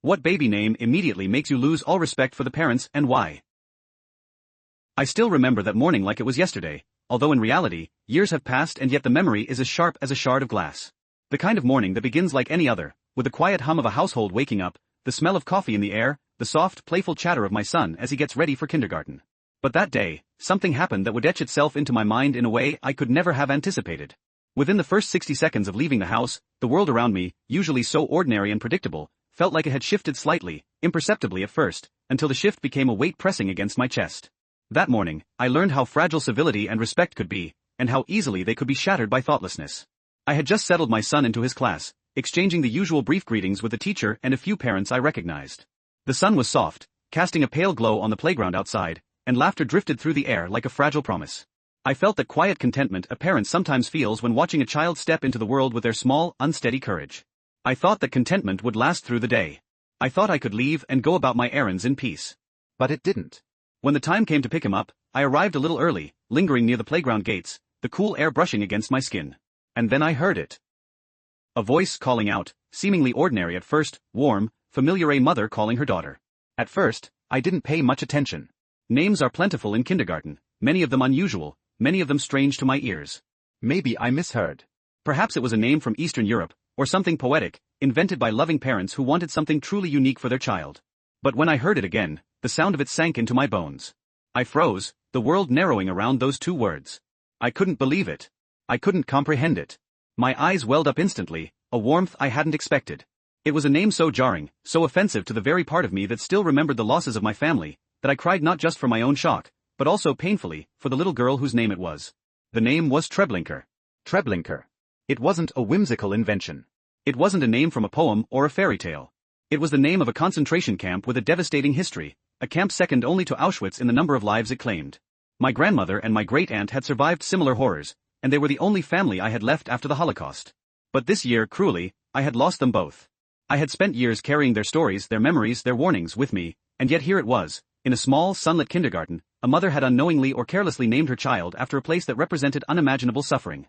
What baby name immediately makes you lose all respect for the parents and why? I still remember that morning like it was yesterday, although in reality, years have passed and yet the memory is as sharp as a shard of glass. The kind of morning that begins like any other, with the quiet hum of a household waking up, the smell of coffee in the air, the soft, playful chatter of my son as he gets ready for kindergarten. But that day, something happened that would etch itself into my mind in a way I could never have anticipated. Within the first 60 seconds of leaving the house, the world around me, usually so ordinary and predictable, felt like it had shifted slightly, imperceptibly at first, until the shift became a weight pressing against my chest. That morning, I learned how fragile civility and respect could be, and how easily they could be shattered by thoughtlessness. I had just settled my son into his class, exchanging the usual brief greetings with the teacher and a few parents I recognized. The sun was soft, casting a pale glow on the playground outside, and laughter drifted through the air like a fragile promise. I felt the quiet contentment a parent sometimes feels when watching a child step into the world with their small, unsteady courage. I thought that contentment would last through the day. I thought I could leave and go about my errands in peace. But it didn't. When the time came to pick him up, I arrived a little early, lingering near the playground gates, the cool air brushing against my skin. And then I heard it. A voice calling out, seemingly ordinary at first, warm, familiar, a mother calling her daughter. At first, I didn't pay much attention. Names are plentiful in kindergarten, many of them unusual, many of them strange to my ears. Maybe I misheard. Perhaps it was a name from Eastern Europe, or something poetic, invented by loving parents who wanted something truly unique for their child. But when I heard it again, the sound of it sank into my bones. I froze, the world narrowing around those two words. I couldn't believe it. I couldn't comprehend it. My eyes welled up instantly, a warmth I hadn't expected. It was a name so jarring, so offensive to the very part of me that still remembered the losses of my family, that I cried not just for my own shock, but also painfully, for the little girl whose name it was. The name was Treblinka. Treblinka. It wasn't a whimsical invention. It wasn't a name from a poem or a fairy tale. It was the name of a concentration camp with a devastating history, a camp second only to Auschwitz in the number of lives it claimed. My grandmother and my great-aunt had survived similar horrors, and they were the only family I had left after the Holocaust. But this year, cruelly, I had lost them both. I had spent years carrying their stories, their memories, their warnings with me, and yet here it was, in a small, sunlit kindergarten, a mother had unknowingly or carelessly named her child after a place that represented unimaginable suffering.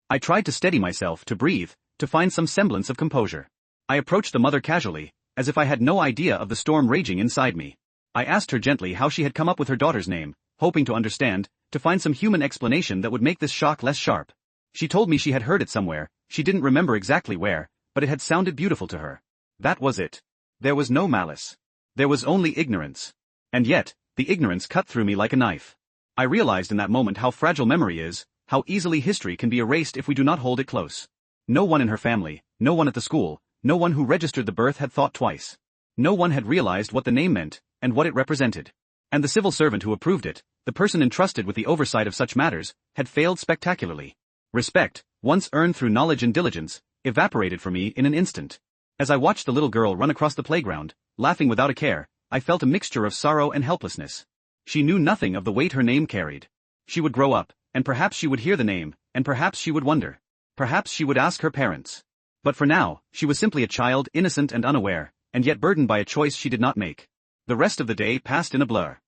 I tried to steady myself, to breathe, to find some semblance of composure. I approached the mother casually, as if I had no idea of the storm raging inside me. I asked her gently how she had come up with her daughter's name, hoping to understand, to find some human explanation that would make this shock less sharp. She told me she had heard it somewhere, she didn't remember exactly where, but it had sounded beautiful to her. That was it. There was no malice. There was only ignorance. And yet, the ignorance cut through me like a knife. I realized in that moment how fragile memory is, how easily history can be erased if we do not hold it close. No one in her family, no one at the school, no one who registered the birth had thought twice. No one had realized what the name meant, and what it represented. And the civil servant who approved it, the person entrusted with the oversight of such matters, had failed spectacularly. Respect, once earned through knowledge and diligence, evaporated for me in an instant. As I watched the little girl run across the playground, laughing without a care, I felt a mixture of sorrow and helplessness. She knew nothing of the weight her name carried. She would grow up, and perhaps she would hear the name, and perhaps she would wonder. Perhaps she would ask her parents. But for now, she was simply a child, innocent and unaware, and yet burdened by a choice she did not make. The rest of the day passed in a blur.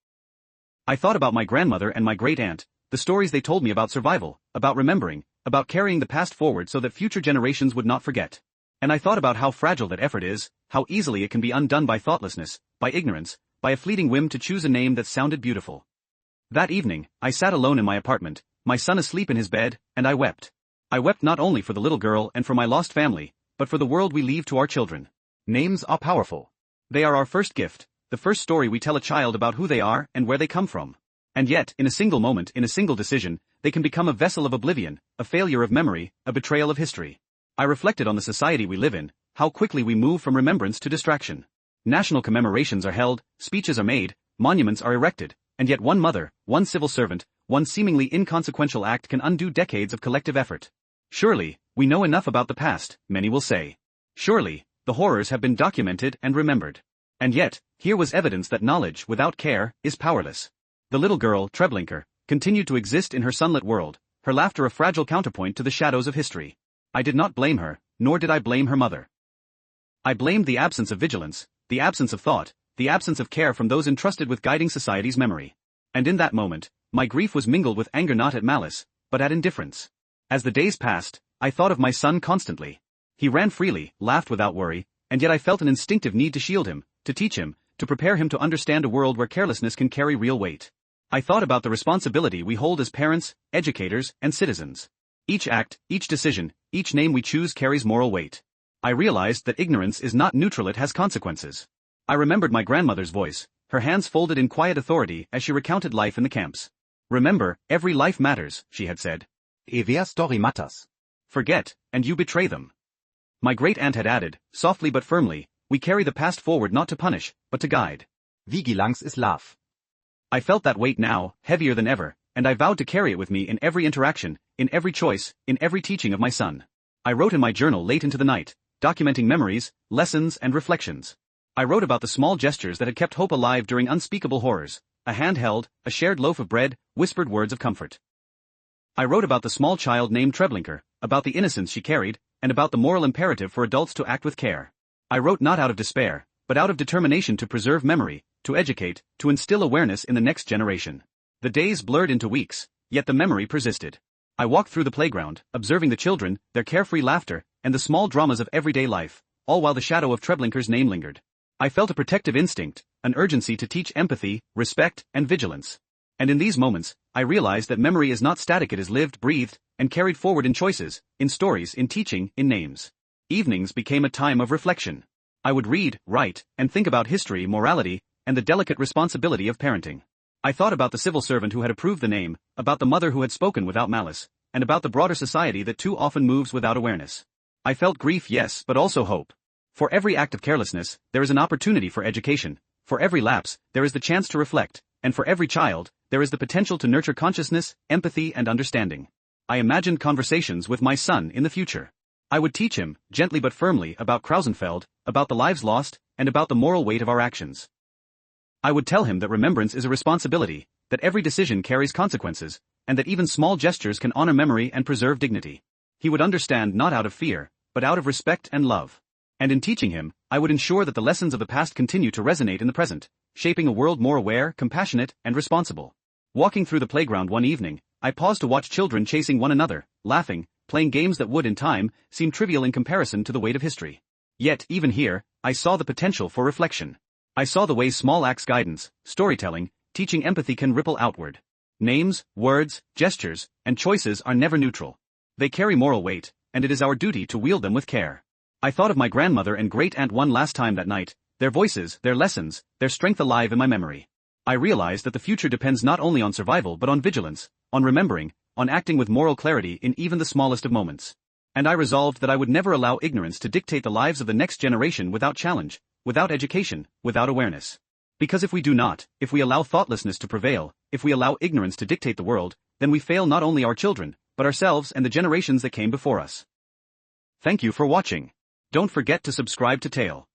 I thought about my grandmother and my great-aunt, the stories they told me about survival, about remembering, about carrying the past forward so that future generations would not forget. And I thought about how fragile that effort is, how easily it can be undone by thoughtlessness, by ignorance, by a fleeting whim to choose a name that sounded beautiful. That evening, I sat alone in my apartment, my son asleep in his bed, and I wept. I wept not only for the little girl and for my lost family, but for the world we leave to our children. Names are powerful. They are our first gift, the first story we tell a child about who they are and where they come from. And yet, in a single moment, in a single decision, they can become a vessel of oblivion, a failure of memory, a betrayal of history. I reflected on the society we live in, how quickly we move from remembrance to distraction. National commemorations are held, speeches are made, monuments are erected, and yet one mother, one civil servant, one seemingly inconsequential act can undo decades of collective effort. Surely, we know enough about the past, many will say. Surely, the horrors have been documented and remembered. And yet, here was evidence that knowledge without care is powerless. The little girl, Treblinka, continued to exist in her sunlit world, her laughter a fragile counterpoint to the shadows of history. I did not blame her, nor did I blame her mother. I blamed the absence of vigilance, the absence of thought, the absence of care from those entrusted with guiding society's memory. And in that moment, my grief was mingled with anger not at malice, but at indifference. As the days passed, I thought of my son constantly. He ran freely, laughed without worry, and And yet I felt an instinctive need to shield him, to teach him, to prepare him to understand a world where carelessness can carry real weight. I thought about the responsibility we hold as parents, educators, and citizens. Each act, each decision, each name we choose carries moral weight. I realized that ignorance is not neutral, it has consequences. I remembered my grandmother's voice, her hands folded in quiet authority as she recounted life in the camps. Remember, every life matters, she had said. Every story matters. Forget, and you betray them. My great-aunt had added, softly but firmly, we carry the past forward not to punish, but to guide. Vigilance is love. I felt that weight now, heavier than ever, and I vowed to carry it with me in every interaction, in every choice, in every teaching of my son. I wrote in my journal late into the night, documenting memories, lessons, and reflections. I wrote about the small gestures that had kept hope alive during unspeakable horrors, a hand held, a shared loaf of bread, whispered words of comfort. I wrote about the small child named Treblinka, about the innocence she carried, and about the moral imperative for adults to act with care. I wrote not out of despair, but out of determination to preserve memory, to educate, to instill awareness in the next generation. The days blurred into weeks, yet the memory persisted. I walked through the playground, observing the children, their carefree laughter, and the small dramas of everyday life, all while the shadow of Treblinka's name lingered. I felt a protective instinct, an urgency to teach empathy, respect, and vigilance. And in these moments, I realized that memory is not static, it is lived, breathed, and carried forward in choices, in stories, in teaching, in names. Evenings became a time of reflection. I would read, write, and think about history, morality, and the delicate responsibility of parenting. I thought about the civil servant who had approved the name, about the mother who had spoken without malice, and about the broader society that too often moves without awareness. I felt grief, yes, but also hope. For every act of carelessness, there is an opportunity for education. For every lapse, there is the chance to reflect, and for every child, there is the potential to nurture consciousness, empathy, and understanding. I imagined conversations with my son in the future. I would teach him, gently but firmly, about Krausenfeld, about the lives lost, and about the moral weight of our actions. I would tell him that remembrance is a responsibility, that every decision carries consequences, and that even small gestures can honor memory and preserve dignity. He would understand not out of fear, but out of respect and love. And in teaching him, I would ensure that the lessons of the past continue to resonate in the present, shaping a world more aware, compassionate, and responsible. Walking through the playground one evening, I paused to watch children chasing one another, laughing, playing games that would in time seem trivial in comparison to the weight of history. Yet, even here, I saw the potential for reflection. I saw the way small acts, guidance, storytelling, teaching empathy can ripple outward. Names, words, gestures, and choices are never neutral. They carry moral weight, and it is our duty to wield them with care. I thought of my grandmother and great-aunt one last time that night, their voices, their lessons, their strength alive in my memory. I realized that the future depends not only on survival but on vigilance, on remembering, on acting with moral clarity in even the smallest of moments. And I resolved that I would never allow ignorance to dictate the lives of the next generation without challenge, without education, without awareness. Because if we do not, if we allow thoughtlessness to prevail, if we allow ignorance to dictate the world, then we fail not only our children, but ourselves and the generations that came before us. Thank you for watching. Don't forget to subscribe to Tale.